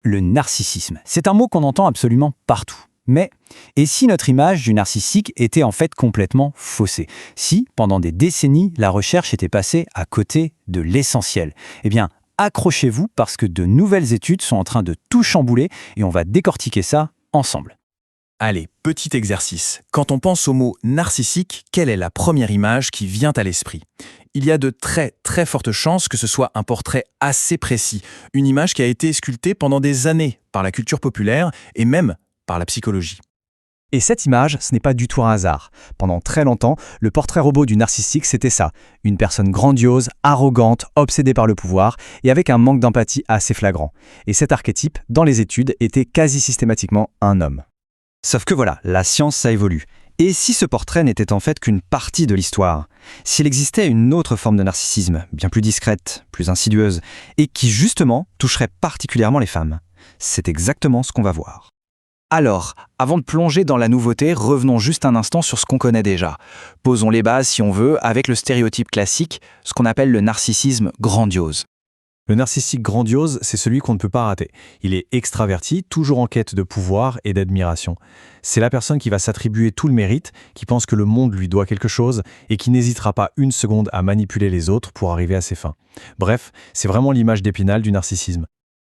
Le narcissisme, c'est un mot qu'on entend absolument partout. Mais, et si notre image du narcissique était en fait complètement faussée? Si, pendant des décennies, la recherche était passée à côté de l'essentiel? Eh bien, accrochez-vous parce que de nouvelles études sont en train de tout chambouler et on va décortiquer ça ensemble. Allez, petit exercice. Quand on pense au mot narcissique, quelle est la première image qui vient à l'esprit? Il y a de très très fortes chances que ce soit un portrait assez précis, une image qui a été sculptée pendant des années par la culture populaire et même par la psychologie. Et cette image, ce n'est pas du tout un hasard. Pendant très longtemps, le portrait robot du narcissique, c'était ça. Une personne grandiose, arrogante, obsédée par le pouvoir et avec un manque d'empathie assez flagrant. Et cet archétype, dans les études, était quasi systématiquement un homme. Sauf que voilà, la science, ça évolue. Et si ce portrait n'était en fait qu'une partie de l'histoire? S'il existait une autre forme de narcissisme, bien plus discrète, plus insidieuse, et qui justement toucherait particulièrement les femmes? C'est exactement ce qu'on va voir. Alors, avant de plonger dans la nouveauté, revenons juste un instant sur ce qu'on connaît déjà. Posons les bases, si on veut, avec le stéréotype classique, ce qu'on appelle le narcissisme grandiose. Le narcissique grandiose, c'est celui qu'on ne peut pas rater. Il est extraverti, toujours en quête de pouvoir et d'admiration. C'est la personne qui va s'attribuer tout le mérite, qui pense que le monde lui doit quelque chose et qui n'hésitera pas une seconde à manipuler les autres pour arriver à ses fins. Bref, c'est vraiment l'image d'Épinal du narcissisme.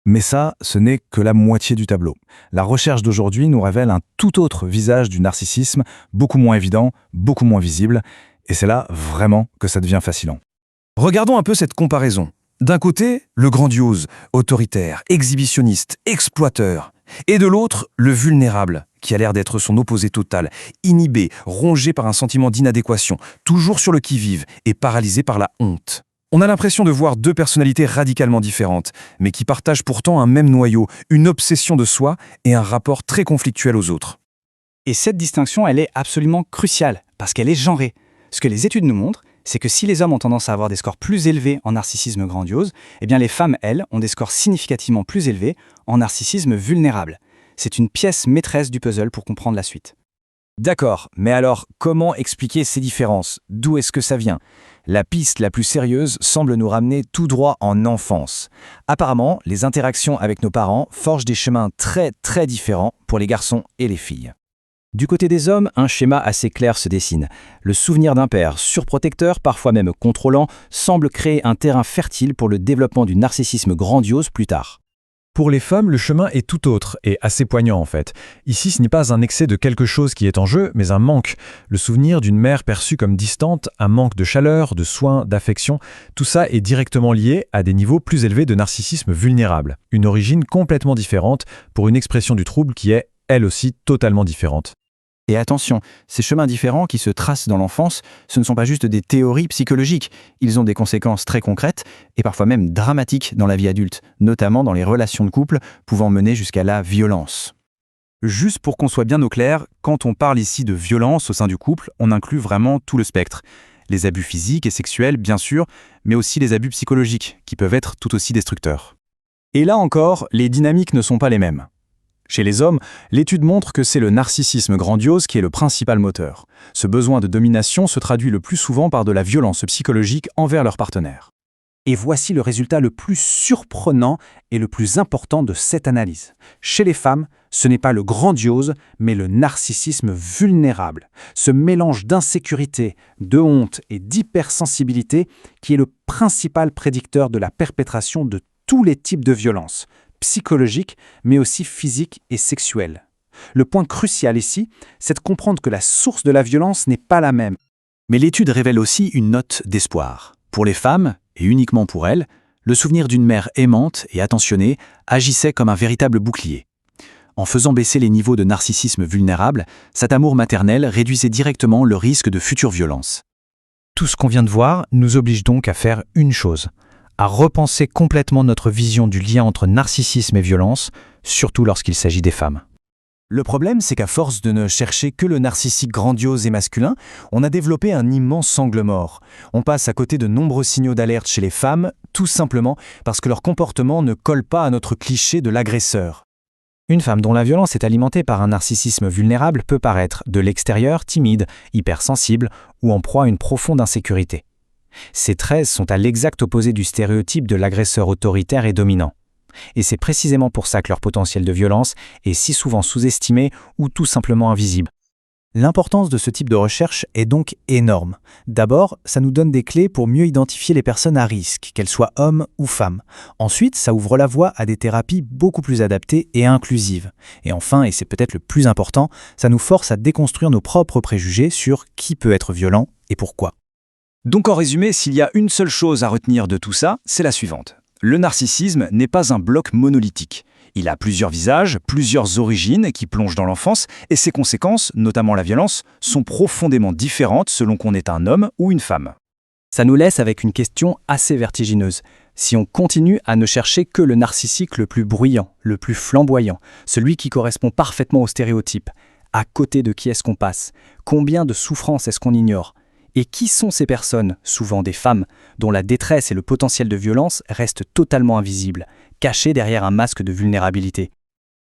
Mais ça, ce n'est que la moitié du tableau. La recherche d'aujourd'hui nous révèle un tout autre visage du narcissisme, beaucoup moins évident, beaucoup moins visible, et c'est là vraiment que ça devient fascinant. Regardons un peu cette comparaison. D'un côté, le grandiose, autoritaire, exhibitionniste, exploiteur, et de l'autre, le vulnérable, qui a l'air d'être son opposé total, inhibé, rongé par un sentiment d'inadéquation, toujours sur le qui-vive et paralysé par la honte. On a l'impression de voir deux personnalités radicalement différentes, mais qui partagent pourtant un même noyau, une obsession de soi et un rapport très conflictuel aux autres. Et cette distinction, elle est absolument cruciale, parce qu'elle est genrée. Ce que les études nous montrent, c'est que si les hommes ont tendance à avoir des scores plus élevés en narcissisme grandiose, eh bien les femmes, elles, ont des scores significativement plus élevés en narcissisme vulnérable. C'est une pièce maîtresse du puzzle pour comprendre la suite. D'accord, mais alors comment expliquer ces différences? D'où est-ce que ça vient? La piste la plus sérieuse semble nous ramener tout droit en enfance. Apparemment, les interactions avec nos parents forgent des chemins très très différents pour les garçons et les filles. Du côté des hommes, un schéma assez clair se dessine. Le souvenir d'un père surprotecteur, parfois même contrôlant, semble créer un terrain fertile pour le développement du narcissisme grandiose plus tard. Pour les femmes, le chemin est tout autre et assez poignant en fait. Ici, ce n'est pas un excès de quelque chose qui est en jeu, mais un manque. Le souvenir d'une mère perçue comme distante, un manque de chaleur, de soins, d'affection, tout ça est directement lié à des niveaux plus élevés de narcissisme vulnérable. Une origine complètement différente pour une expression du trouble qui est, elle aussi, totalement différente. Et attention, ces chemins différents qui se tracent dans l'enfance, ce ne sont pas juste des théories psychologiques. Ils ont des conséquences très concrètes et parfois même dramatiques dans la vie adulte, notamment dans les relations de couple, pouvant mener jusqu'à la violence. Juste pour qu'on soit bien au clair, quand on parle ici de violence au sein du couple, on inclut vraiment tout le spectre. Les abus physiques et sexuels, bien sûr, mais aussi les abus psychologiques, qui peuvent être tout aussi destructeurs. Et là encore, les dynamiques ne sont pas les mêmes. Chez les hommes, l'étude montre que c'est le narcissisme grandiose qui est le principal moteur. Ce besoin de domination se traduit le plus souvent par de la violence psychologique envers leur partenaire. Et voici le résultat le plus surprenant et le plus important de cette analyse. Chez les femmes, ce n'est pas le grandiose, mais le narcissisme vulnérable. Ce mélange d'insécurité, de honte et d'hypersensibilité qui est le principal prédicteur de la perpétration de tous les types de violences, psychologiques, mais aussi physiques et sexuelles. Le point crucial ici, c'est de comprendre que la source de la violence n'est pas la même. Mais l'étude révèle aussi une note d'espoir. Pour les femmes, et uniquement pour elles, le souvenir d'une mère aimante et attentionnée agissait comme un véritable bouclier. En faisant baisser les niveaux de narcissisme vulnérable, cet amour maternel réduisait directement le risque de futures violences. Tout ce qu'on vient de voir nous oblige donc à faire une chose, à repenser complètement notre vision du lien entre narcissisme et violence, surtout lorsqu'il s'agit des femmes. Le problème, c'est qu'à force de ne chercher que le narcissique grandiose et masculin, on a développé un immense angle mort. On passe à côté de nombreux signaux d'alerte chez les femmes, tout simplement parce que leur comportement ne colle pas à notre cliché de l'agresseur. Une femme dont la violence est alimentée par un narcissisme vulnérable peut paraître, de l'extérieur, timide, hypersensible ou en proie à une profonde insécurité. Ces traits sont à l'exact opposé du stéréotype de l'agresseur autoritaire et dominant. Et c'est précisément pour ça que leur potentiel de violence est si souvent sous-estimé ou tout simplement invisible. L'importance de ce type de recherche est donc énorme. D'abord, ça nous donne des clés pour mieux identifier les personnes à risque, qu'elles soient hommes ou femmes. Ensuite, ça ouvre la voie à des thérapies beaucoup plus adaptées et inclusives. Et enfin, et c'est peut-être le plus important, ça nous force à déconstruire nos propres préjugés sur qui peut être violent et pourquoi. Donc en résumé, s'il y a une seule chose à retenir de tout ça, c'est la suivante. Le narcissisme n'est pas un bloc monolithique. Il a plusieurs visages, plusieurs origines qui plongent dans l'enfance, et ses conséquences, notamment la violence, sont profondément différentes selon qu'on est un homme ou une femme. Ça nous laisse avec une question assez vertigineuse. Si on continue à ne chercher que le narcissique le plus bruyant, le plus flamboyant, celui qui correspond parfaitement aux stéréotypes, à côté de qui est-ce qu'on passe? Combien de souffrances est-ce qu'on ignore? Et qui sont ces personnes, souvent des femmes, dont la détresse et le potentiel de violence restent totalement invisibles, cachés derrière un masque de vulnérabilité?